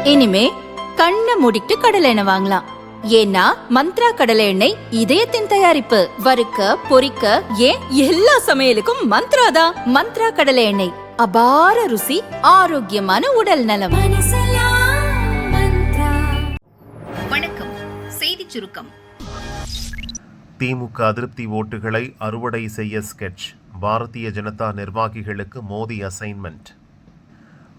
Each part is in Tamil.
இனிமே கண்ணை மூடிட்டு கடலை எண்ணெய் வாங்கலாம். ஏன்னா மந்த்ரா கடலை எண்ணெய் இதயத்தின் தயாரிப்பு. வறுக்க பொரிக்க ஏன் எல்லா சமையலுக்கும் மந்த்ரா தான். மந்த்ரா கடலை எண்ணெய், அபார ருசி, ஆரோக்கியமான உடல் நலம். வணக்கம். செய்தி சுருக்கம். திமுக அதிருப்தி ஓட்டுகளை அறுவடை செய்ய ஸ்கெட்ச். பாரதிய ஜனதா நிர்வாகிகளுக்கு மோடி அசைன்மெண்ட்.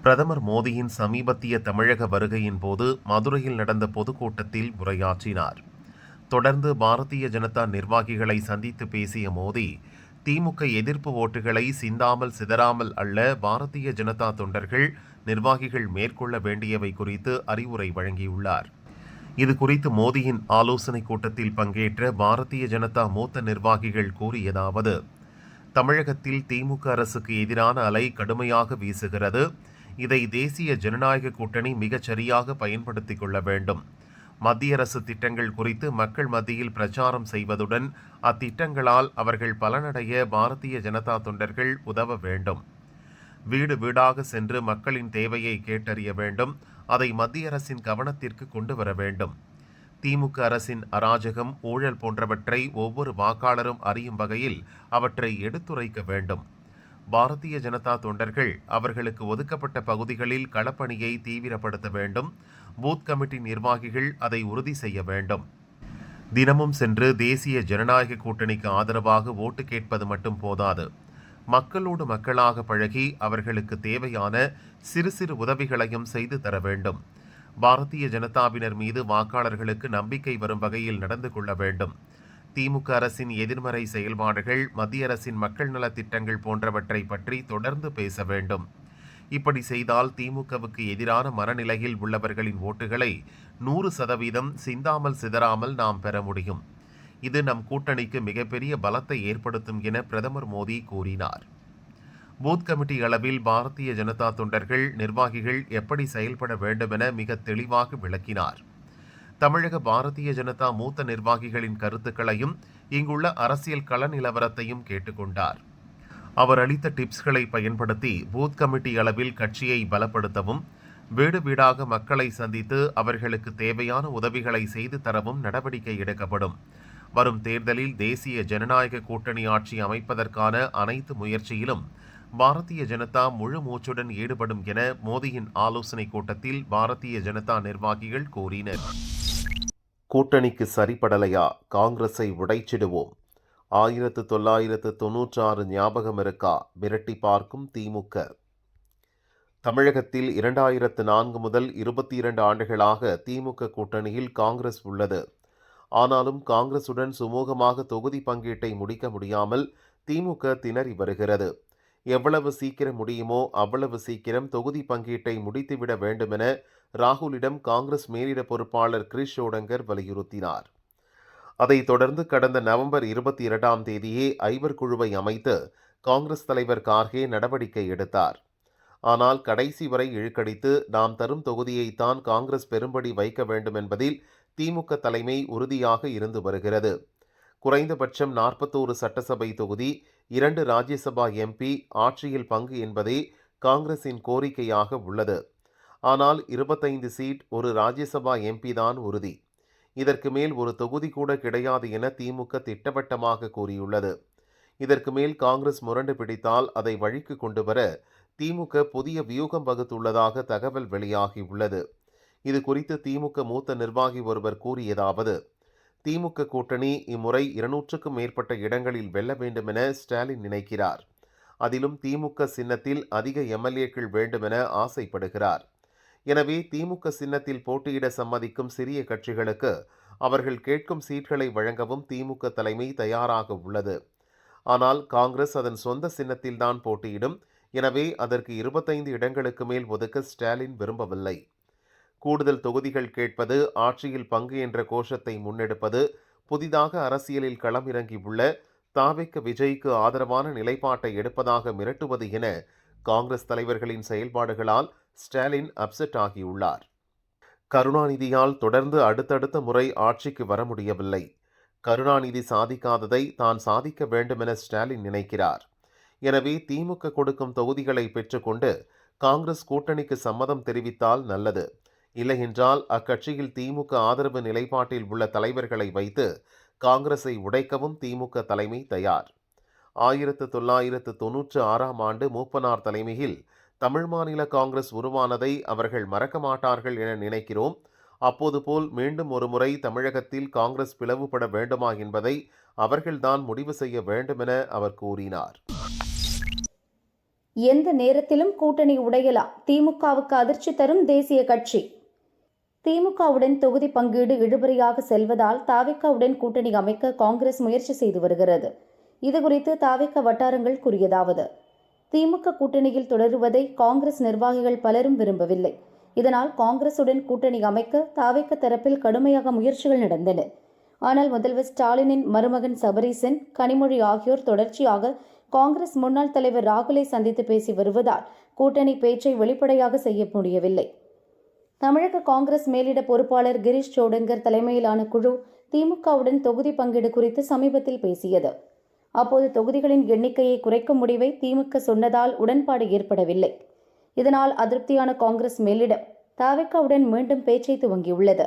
பிரதமர் மோடியின் சமீபத்திய தமிழக வருகையின் போது மதுரையில் நடந்த பொதுக்கூட்டத்தில் உரையாற்றினார். தொடர்ந்து பாரதிய ஜனதா நிர்வாகிகளை சந்தித்து பேசிய மோடி, திமுக எதிர்ப்பு ஓட்டுகளை சிந்தாமல் சிதறாமல் அல்ல, பாரதிய ஜனதா தொண்டர்கள் நிர்வாகிகள் மேற்கொள்ள வேண்டியவை குறித்து அறிவுரை வழங்கியுள்ளார். இது குறித்து மோடியின் ஆலோசனை கூட்டத்தில் பங்கேற்ற பாரதிய ஜனதா மூத்த நிர்வாகிகள் கூறியதாவது: தமிழகத்தில் திமுக அரசுக்கு எதிரான அலை கடுமையாக வீசுகிறது. இதை தேசிய ஜனநாயக கூட்டணி மிகச் சரியாக பயன்படுத்திக் கொள்ள வேண்டும். மத்திய அரசு திட்டங்கள் குறித்து மக்கள் மத்தியில் பிரச்சாரம் செய்வதுடன் அத்திட்டங்களால் அவர்கள் பலனடைய பாரதிய ஜனதா தொண்டர்கள் உதவ வேண்டும். வீடு வீடாக சென்று மக்களின் தேவையை கேட்டறிய வேண்டும். அதை மத்திய அரசின் கவனத்திற்கு கொண்டு வர வேண்டும். திமுக அரசின் அராஜகம், ஊழல் போன்றவற்றை ஒவ்வொரு வாக்காளரும் அறியும் வகையில் அவற்றை எடுத்துரைக்க வேண்டும். பாரதிய ஜனதா தொண்டர்கள் அவர்களுக்கு ஒதுக்கப்பட்ட பகுதிகளில் களப்பணியை தீவிரப்படுத்த வேண்டும். பூத் கமிட்டி நிர்வாகிகள் அதை உறுதி செய்ய வேண்டும். தினமும் சென்று தேசிய ஜனநாயக கூட்டணிக்கு ஆதரவாக ஓட்டு கேட்பது மட்டும் போதாது. மக்களோடு மக்களாக பழகி அவர்களுக்கு தேவையான சிறு சிறு உதவிகளையும் செய்து தர வேண்டும். பாரதிய ஜனதாவினர் மீது வாக்காளர்களுக்கு நம்பிக்கை வரும் வகையில் நடந்து கொள்ள வேண்டும். திமுக அரசின் எதிர்மறை செயல்பாடுகள், மத்திய அரசின் மக்கள் நலத் திட்டங்கள் போன்றவற்றை பற்றி தொடர்ந்து பேச வேண்டும். இப்படி செய்தால் திமுகவுக்கு எதிரான மனநிலையில் உள்ளவர்களின் ஓட்டுகளை 100% சிந்தாமல் சிதறாமல் நாம் பெற முடியும். இது நம் கூட்டணிக்கு மிகப்பெரிய பலத்தை ஏற்படுத்தும் என பிரதமர் மோடி கூறினார். பூத் கமிட்டி அளவில் பாரதிய ஜனதா தொண்டர்கள் நிர்வாகிகள் எப்படி செயல்பட வேண்டும் என மிக தெளிவாக விளக்கினார். தமிழக பாரதிய ஜனதா மூத்த நிர்வாகிகளின் கருத்துக்களையும் இங்குள்ள அரசியல் கள நிலவரத்தையும் கேட்டுக்கொண்டார். அவர் அளித்த டிப்ஸ்களை பயன்படுத்தி பூத் கமிட்டி அளவில் கட்சியை பலப்படுத்தவும், வீடு வீடாக மக்களை சந்தித்து அவர்களுக்கு தேவையான உதவிகளை செய்து தரவும் நடவடிக்கை எடுக்கப்படும். வரும் தேர்தலில் தேசிய ஜனநாயக கூட்டணி ஆட்சி அமைப்பதற்கான அனைத்து முயற்சியிலும் பாரதிய ஜனதா முழு மூச்சுடன் ஈடுபடும் என மோடியின் ஆலோசனை கூட்டத்தில் பாரதிய ஜனதா நிர்வாகிகள் கூறினர். கூட்டணிக்கு சரிபடலையா, காங்கிரஸை உடைச்சிடுவோம். 1996 ஞாபகம் இருக்கா? மிரட்டி பார்க்கும் திமுக. தமிழகத்தில் 2004 முதல் 22 ஆண்டுகளாக திமுக கூட்டணியில் காங்கிரஸ் உள்ளது. ஆனாலும் காங்கிரசுடன் சுமூகமாக தொகுதி பங்கீட்டை முடிக்க முடியாமல் திமுக திணறி வருகிறது. எவ்வளவு சீக்கிரம் முடியுமோ அவ்வளவு சீக்கிரம் தொகுதி பங்கீட்டை முடித்துவிட வேண்டுமென ராகுலிடம் காங்கிரஸ் மேலிட பொறுப்பாளர் கிரிஷ் ஷோடங்கர் வலியுறுத்தினார். அதைத் தொடர்ந்து கடந்த நவம்பர் 22ஆம் தேதியே ஐவர் குழுவை அமைத்து காங்கிரஸ் தலைவர் கார்கே நடவடிக்கை எடுத்தார். ஆனால் கடைசி வரை இழுக்கடித்து நாம் தரும் தொகுதியைத்தான் காங்கிரஸ் பெரும்படி வைக்க வேண்டும் என்பதில் திமுக தலைமை உறுதியாக இருந்து வருகிறது. குறைந்தபட்சம் 41 சட்டசபை தொகுதி, 2 ராஜ்யசபா எம்பி, ஆட்சியில் பங்கு என்பதே காங்கிரசின் கோரிக்கையாக உள்ளது. ஆனால் 25 சீட், ஒரு ராஜ்யசபா எம்பி தான் உறுதி. இதற்கு மேல் ஒரு தொகுதி கூட கிடையாது என திமுக திட்டவட்டமாக கூறியுள்ளது. இதற்கு மேல் காங்கிரஸ் முரண்டு பிடித்தால் அதை வழிக்கு கொண்டு வர திமுக புதிய வியூகம் வகுத்துள்ளதாக தகவல் வெளியாகியுள்ளது. இது குறித்து திமுக மூத்த நிர்வாகி ஒருவர் கூறியதாவது: திமுக கூட்டணி இம்முறை 200க்கும் மேற்பட்ட இடங்களில் வெல்ல வேண்டுமென ஸ்டாலின் நினைக்கிறார். அதிலும் திமுக சின்னத்தில் அதிக எம்எல்ஏக்கள் வேண்டுமென ஆசைப்படுகிறார். எனவே திமுக சின்னத்தில் போட்டியிட சம்மதிக்கும் சிறிய கட்சிகளுக்கு அவர்கள் கேட்கும் சீட்களை வழங்கவும் திமுக தலைமை தயாராக உள்ளது. ஆனால் காங்கிரஸ் அதன் சொந்த சின்னத்தில்தான் போட்டியிடும். எனவே அதற்கு 25 இடங்களுக்கு மேல் ஒதுக்க ஸ்டாலின் விரும்பவில்லை. கூடுதல் தொகுதிகள் கேட்பது, ஆட்சியில் பங்கு என்ற கோஷத்தை முன்னெடுப்பது, புதிதாக அரசியலில் களமிறங்கியுள்ள தாவேக்க விஜய்க்கு ஆதரவான நிலைப்பாட்டை எடுப்பதாக மிரட்டுவது என காங்கிரஸ் தலைவர்களின் செயல்பாடுகளால் ஸ்டாலின் அப்செட் ஆகியுள்ளார். கருணாநிதியால் தொடர்ந்து அடுத்தடுத்த முறை ஆட்சிக்கு வர முடியவில்லை. கருணாநிதி சாதிக்காததை தான் சாதிக்க வேண்டுமென ஸ்டாலின் நினைக்கிறார். எனவே திமுக கொடுக்கும் தொகுதிகளை பெற்றுக்கொண்டு காங்கிரஸ் கூட்டணிக்கு சம்மதம் தெரிவித்தால் நல்லது. இல்லையென்றால் அக்கட்சியில் திமுக ஆதரவு நிலைப்பாட்டில் உள்ள தலைவர்களை வைத்து காங்கிரஸை உடைக்கவும் திமுக தலைமை தயார். 1996ஆம் ஆண்டு மூப்பனார் தலைமையில் தமிழ் மாநில காங்கிரஸ் உருவானதை அவர்கள் மறக்க மாட்டார்கள் என நினைக்கிறோம். அப்போது போல் மீண்டும் ஒருமுறை தமிழகத்தில் காங்கிரஸ் பிளவுபட வேண்டுமா என்பதை அவர்கள்தான் முடிவு செய்ய வேண்டும் என அவர் கூறினார். எந்த நேரத்திலும் கூட்டணி உடையலாம். திமுகவுக்கு அதிர்ச்சி தரும் தேசிய கட்சி. திமுகவுடன் தொகுதி பங்கீடு இழுபறியாக செல்வதால் தாவேகாவுடன் கூட்டணி அமைக்க காங்கிரஸ் முயற்சி செய்து வருகிறது. இதுகுறித்து தாவேக வட்டாரங்கள் கூறியதாவது: திமுக கூட்டணியில் தொடருவதை காங்கிரஸ் நிர்வாகிகள் பலரும் விரும்பவில்லை. இதனால் காங்கிரசுடன் கூட்டணி அமைக்க தாவேக தரப்பில் கடுமையாக முயற்சிகள் நடந்தன. ஆனால் முதல்வர் ஸ்டாலினின் மருமகன் சபரீசன், கனிமொழி ஆகியோர் தொடர்ச்சியாக காங்கிரஸ் முன்னாள் தலைவர் ராகுலை சந்தித்து பேசி வருவதால் கூட்டணி பேச்சை வெளிப்படையாக செய்ய முடியவில்லை. தமிழக காங்கிரஸ் மேலிட பொறுப்பாளர் கிரீஷ் சோடங்கர் தலைமையிலான குழு திமுகவுடன் தொகுதி பங்கீடு குறித்து சமீபத்தில் பேசியது. அப்போது தொகுதிகளின் எண்ணிக்கையை குறைக்கும் முடிவை திமுக சொன்னதால் உடன்பாடு ஏற்படவில்லை. இதனால் அதிருப்தியான காங்கிரஸ் மேலிடம் தாவேகாவுடன் மீண்டும் பேச்சை துவங்கியுள்ளது.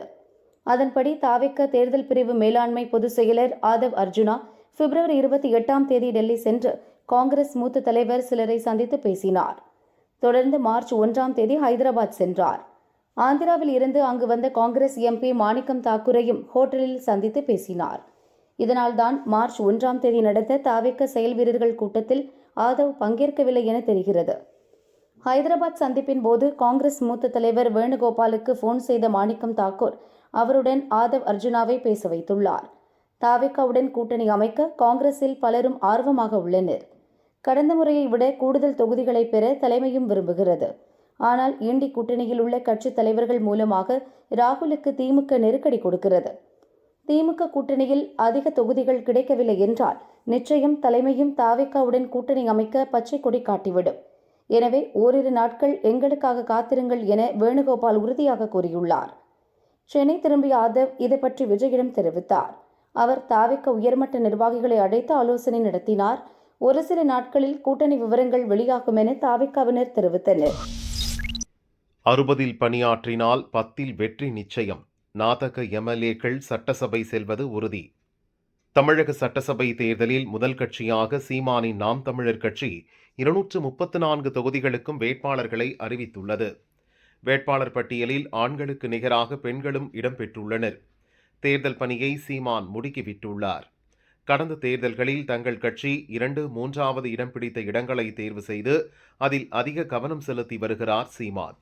அதன்படி தாவேக தேர்தல் பிரிவு மேலாண்மை பொதுச் செயலர் ஆதவ் அர்ஜுனா பிப்ரவரி 28ஆம் தேதி டெல்லி சென்று காங்கிரஸ் மூத்த தலைவர் சிலரை சந்தித்து பேசினார். தொடர்ந்து மார்ச் 1ஆம் தேதி ஹைதராபாத் சென்றார். ஆந்திராவில் இருந்து அங்கு வந்த காங்கிரஸ் எம்பி மாணிக்கம் தாக்கூரையும் ஹோட்டலில் சந்தித்து பேசினார். இதனால்தான் மார்ச் 1ஆம் தேதி நடந்த தாவேக செயல் வீரர்கள் கூட்டத்தில் ஆதவ் பங்கேற்கவில்லை என தெரிகிறது. ஹைதராபாத் சந்திப்பின் போது காங்கிரஸ் மூத்த தலைவர் வேணுகோபாலுக்கு போன் செய்த மாணிக்கம் தாக்கூர் அவருடன் ஆதவ் அர்ஜுனாவை பேச வைத்துள்ளார். தாவேகாவுடன் கூட்டணி அமைக்க காங்கிரஸில் பலரும் ஆர்வமாக உள்ளனர். கடந்த முறையை விட கூடுதல் தொகுதிகளை பெற தலைமையும் விரும்புகிறது. ஆனால் இண்டி கூட்டணியில் உள்ள கட்சித் தலைவர்கள் மூலமாக ராகுலுக்கு திமுக நெருக்கடி கொடுக்கிறது. திமுக கூட்டணியில் அதிக தொகுதிகள் கிடைக்கவில்லை என்றால் நிச்சயம் தலைமையும் தாவேகாவுடன் கூட்டணி அமைக்க பச்சை கொடி காட்டிவிடும். எனவே ஓரிரு நாட்கள் எங்களுக்காக காத்திருங்கள் என வேணுகோபால் உறுதியாக கூறியுள்ளார். சென்னை திரும்பிய ஆதவ் இது பற்றி விஜயிடம் தெரிவித்தார். அவர் தாவேக உயர்மட்ட நிர்வாகிகளை அழைத்து ஆலோசனை நடத்தினார். ஒரு சில நாட்களில் கூட்டணி விவரங்கள் வெளியாகும் என தாவேகாவினர் தெரிவித்தனர். 60இல் பணியாற்றினால் 10இல் வெற்றி நிச்சயம். நாதக எம்எல்ஏக்கள் சட்டசபை செல்வது உறுதி. தமிழக சட்டசபை தேர்தலில் முதல் கட்சியாக சீமானின் நாம் தமிழர் கட்சி 234 தொகுதிகளுக்கும் வேட்பாளர்களை அறிவித்துள்ளது. வேட்பாளர் பட்டியலில் ஆண்களுக்கு நிகராக பெண்களும் இடம்பெற்றுள்ளனர். தேர்தல் பணியை சீமான் முடுக்கிவிட்டுள்ளார். கடந்த தேர்தல்களில் தங்கள் கட்சி 2, 3வது இடம் பிடித்த இடங்களை தேர்வு செய்து அதில் அதிக கவனம் செலுத்தி வருகிறார் சீமான்.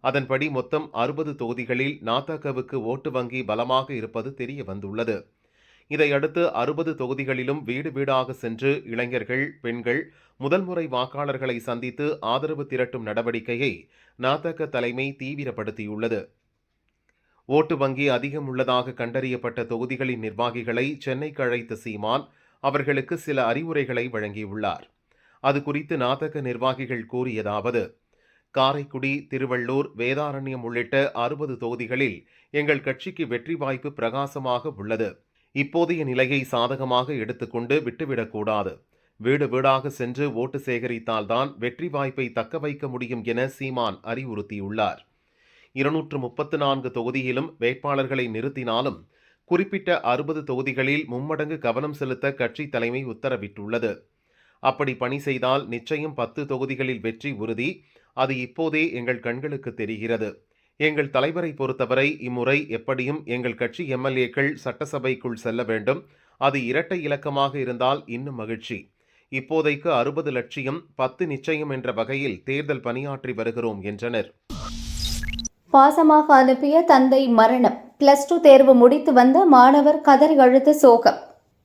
அதன்படி மொத்தம் 60 தொகுதிகளில் நாதகவுக்கு ஓட்டு வங்கி பலமாக இருப்பது தெரிய வந்துள்ளது. இதையடுத்து 60 தொகுதிகளிலும் வீடு வீடாக சென்று இளைஞர்கள், பெண்கள் முதல் முறை வாக்காளர்களை சந்தித்து ஆதரவு திரட்டும் நடவடிக்கையை நாதக தலைமை தீவிரப்படுத்தியுள்ளது. ஓட்டு வங்கி அதிகம் உள்ளதாக கண்டறியப்பட்ட தொகுதிகளின் நிர்வாகிகளை சென்னைக்கு அழைத்த சீமான் அவர்களுக்கு சில அறிவுரைகளை வழங்கியுள்ளார். அது குறித்து நாதக நிர்வாகிகள் கூறியதாவது: காரைக்குடி, திருவள்ளூர், வேதாரண்யம் உள்ளிட்ட 60 தொகுதிகளில் எங்கள் கட்சிக்கு வெற்றி வாய்ப்பு பிரகாசமாக உள்ளது. இப்போதைய நிலையை சாதகமாக எடுத்துக்கொண்டு விட்டுவிடக்கூடாது. வீடு வீடாக சென்று ஓட்டு சேகரித்தால்தான் வெற்றி வாய்ப்பை தக்க வைக்க முடியும் என சீமான் அறிவுறுத்தியுள்ளார். 234 தொகுதியிலும் வேட்பாளர்களை நிறுத்தினாலும் குறிப்பிட்ட 60 தொகுதிகளில் மும்மடங்கு கவனம் செலுத்த கட்சி தலைமை உத்தரவிட்டுள்ளது. அப்படி பணி செய்தால் நிச்சயம் 10 தொகுதிகளில் வெற்றி உறுதி. அது இப்போதே எங்கள் கண்களுக்கு தெரிகிறது. எங்கள் தலைவரை பொறுத்தவரை இம்முறை எப்படியும் எங்கள் கட்சி எம்எல்ஏக்கள் சட்டசபைக்குள் செல்ல வேண்டும். அது இரட்டை இலக்கமாக இருந்தால் இன்னும் மகிழ்ச்சி. இப்போதைக்கு 60 லட்சியம் 10 நிச்சயம் என்ற வகையில் தேர்தல் பணியாற்றி வருகிறோம் என்றனர். பாசமாக அனுப்பிய தந்தை மரணம். +2 தேர்வு முடித்து வந்த மாணவர் கதறி அழுத்த சோகம்.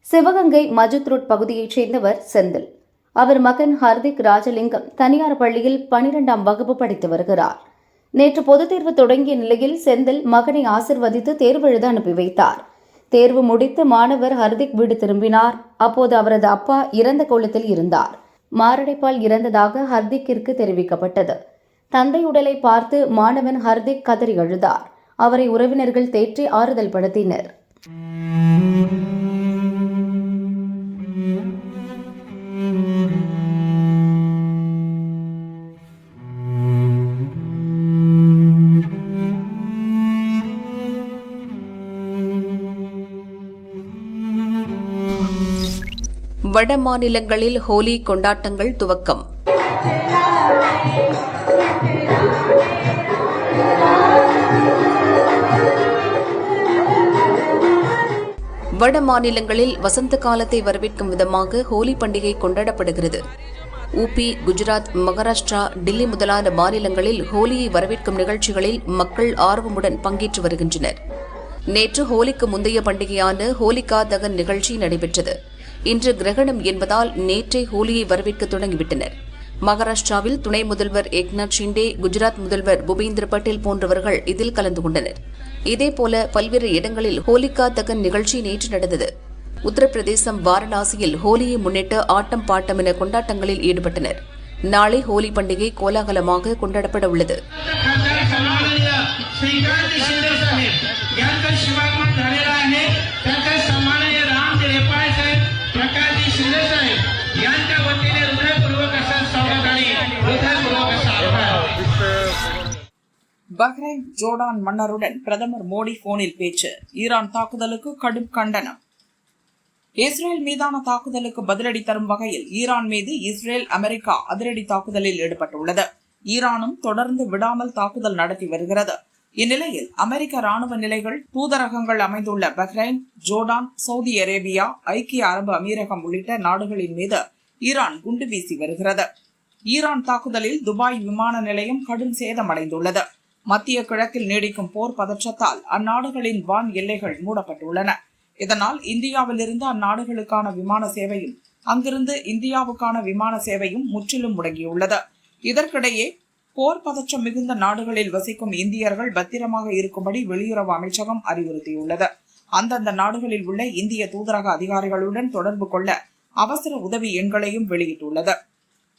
சிவகங்கை மஜுத் ரோட் பகுதியைச் சேர்ந்தவர் செந்தில். அவர் மகன் ஹர்திக் ராஜலிங்கம் தனியார் பள்ளியில் 12ஆம் வகுப்பு படித்து வருகிறார். நேற்று பொதுத் தேர்வு தொடங்கிய நிலையில் செந்தில் மகனை ஆசிர்வதித்து தேர்வு எழுத அனுப்பி வைத்தார். தேர்வு முடித்து மாணவர் ஹர்திக் வீடு திரும்பினார். அப்போது அவரது அப்பா இறந்த கோலத்தில் இருந்தார். மாரடைப்பால் இறந்ததாக ஹர்திக்கிற்கு தெரிவிக்கப்பட்டது. தந்தை உடலை பார்த்து மாணவன் ஹர்திக் கதறி அழுதார். அவரை உறவினர்கள் தேற்றி ஆறுதல் படுத்தினர். வட மாநிலங்களில் ஹோலி கொண்டாட்டங்கள் துவக்கம். வட மாநிலங்களில் வசந்த காலத்தை வரவேற்கும் விதமாக ஹோலி பண்டிகை கொண்டாடப்படுகிறது. ஊபி, குஜராத், மகாராஷ்டிரா, டில்லி முதலான மாநிலங்களில் ஹோலியை வரவேற்கும் நிகழ்ச்சிகளில் மக்கள் ஆர்வமுடன் பங்கேற்று வருகின்றனர். நேற்று ஹோலிக்கு முந்தைய பண்டிகையான ஹோலிகா தகன் நிகழ்ச்சி நடைபெற்றது. இன்று கிரகணம் என்பதால் நேற்றே ஹோலியை வரவேற்க தொடங்கிவிட்டனர். மகாராஷ்டிராவில் துணை முதல்வர் ஏக்நாத் ஷிண்டே, குஜராத் முதல்வர் பூபேந்திர பட்டேல் போன்றவர்கள் இதில் கலந்து கொண்டனர். இதேபோல பல்வேறு இடங்களில் ஹோலிகா தகன் நிகழ்ச்சி நேற்று நடந்தது. உத்தரப்பிரதேசம் வாரணாசியில் ஹோலியை முன்னிட்டு ஆட்டம் பாட்டம் என கொண்டாட்டங்களில் ஈடுபட்டனர். நாளை ஹோலி பண்டிகை கோலாகலமாக கொண்டாடப்பட உள்ளது. பஹ்ரைன், ஜோர்டான் மன்னருடன் பிரதமர் மோடி போனில் பேச்சு. ஈரான் தாக்குதலுக்கு கடும் கண்டனம். இஸ்ரேல் மீதான தாக்குதலுக்கு பதிலடி தரும் வகையில் ஈரான் மீது இஸ்ரேல், அமெரிக்கா அதிரடி தாக்குதலில் ஈடுபட்டுள்ளது. ஈரானும் தொடர்ந்து விடாமல் தாக்குதல் நடத்தி வருகிறது. இந்நிலையில் அமெரிக்க ராணுவ நிலைகள், தூதரகங்கள் அமைந்துள்ள பஹ்ரைன், ஜோர்டான், சவுதி அரேபியா, ஐக்கிய அரபு அமீரகம் உள்ளிட்ட நாடுகளின் மீது ஈரான் குண்டு வீசி வருகிறது. ஈரான் தாக்குதலில் துபாய் விமான நிலையம் கடும் சேதமடைந்துள்ளது. மத்திய கிழக்கில் நீடிக்கும் போர் பதற்றத்தால் அந்நாடுகளின் வான் எல்லைகள் மூடப்பட்டுள்ளன. இதனால் இந்தியாவிலிருந்து அந்நாடுகளுக்கான விமான சேவையும் அங்கிருந்து இந்தியாவுக்கான விமான சேவையும் முற்றிலும் முடங்கியுள்ளது. இதற்கிடையே போர் பதற்றம் மிகுந்த நாடுகளில் வசிக்கும் இந்தியர்கள் பத்திரமாக இருக்கும்படி வெளியுறவு அமைச்சகம் அறிவுறுத்தியுள்ளது. அந்தந்த நாடுகளில் உள்ள இந்திய தூதரக அதிகாரிகளுடன் தொடர்பு கொள்ள அவசர உதவி எண்களையும் வெளியிட்டுள்ளது.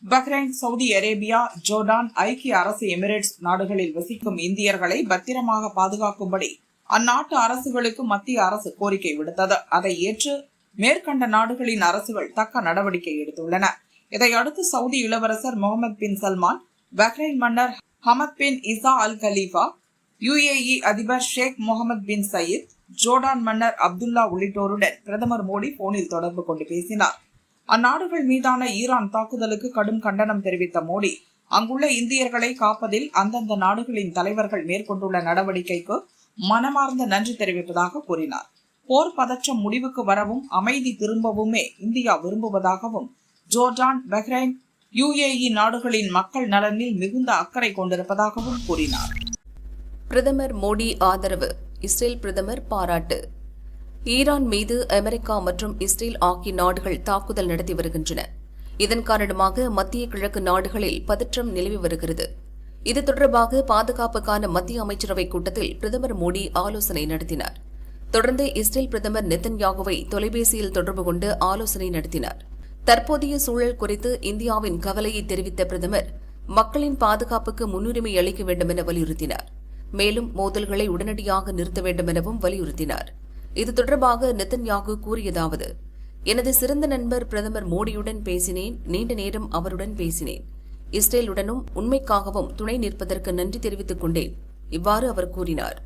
பஹ்ரைன், சவுதி அரேபியா, ஜோர்டான், ஐக்கிய அரசு எமிரேட்ஸ் நாடுகளில் வசிக்கும் இந்தியர்களை பத்திரமாக பாதுகாக்கும்படி அந்நாட்டு அரசுகளுக்கு மத்திய அரசு கோரிக்கை விடுத்தது. அதை ஏற்று மேற்கண்ட நாடுகளின் அரசுகள் தக்க நடவடிக்கை எடுத்துள்ளன. இதையடுத்து சவுதி இளவரசர் முகமது பின் சல்மான், பஹ்ரைன் மன்னர் ஹமத் பின் இசா அல் கலீஃபா, UAE அதிபர் ஷேக் முகமது பின் சயீத், ஜோர்டான் மன்னர் அப்துல்லா உள்ளிட்டோருடன் பிரதமர் மோடி போனில் தொடர்பு கொண்டு பேசினார். அந்நாடுகள் மீதான ஈரான் தாக்குதலுக்கு கடும் கண்டனம் தெரிவித்த மோடி, அங்குள்ள இந்தியர்களை காப்பதில் அந்தந்த நாடுகளின் தலைவர்கள் மேற்கொண்டுள்ள நடவடிக்கைக்கு மனமார்ந்த நன்றி தெரிவிப்பதாக கூறினார். போர் பதற்றம் முடிவுக்கு வரவும் அமைதி திரும்பவுமே இந்தியா விரும்புவதாகவும், ஜோர்டான், பஹ்ரைன், UAE நாடுகளின் மக்கள் நலனில் மிகுந்த அக்கறை கொண்டிருப்பதாகவும் கூறினார். பிரதமர் மோடி ஆதரவு. இஸ்ரேல் பிரதமர் பாராட்டு. ஈரான் மீது அமெரிக்கா மற்றும் இஸ்ரேல் ஆகிய நாடுகள் தாக்குதல் நடத்தி வருகின்றன. இதன் காரணமாக மத்திய கிழக்கு நாடுகளில் பதற்றம் நிலவி வருகிறது. இது தொடர்பாக பாதுகாப்புக்கான மத்திய அமைச்சரவைக் கூட்டத்தில் பிரதமர் மோடி ஆலோசனை நடத்தினார். தொடர்ந்து இஸ்ரேல் பிரதமர் நெத்தன்யாகுவை தொலைபேசியில் தொடர்பு கொண்டு ஆலோசனை நடத்தினார். தற்போதைய சூழல் குறித்து இந்தியாவின் கவலையை தெரிவித்த பிரதமர் மக்களின் பாதுகாப்புக்கு முன்னுரிமை அளிக்க வேண்டும் என வலியுறுத்தினார். மேலும் மோதல்களை உடனடியாக நிறுத்த வேண்டும் எனவும் வலியுறுத்தினார். இது தொடர்பாக நெத்தன்யாகு கூறியதாவது: எனது சிறந்த நண்பர் பிரதமர் மோடியுடன் பேசினேன். நீண்ட நேரம் அவருடன் பேசினேன். இஸ்ரேலுடனும் உண்மைக்காகவும் துணை நிற்பதற்கு நன்றி தெரிவித்துக் கொண்டேன். இவ்வாறு அவர் கூறினார்.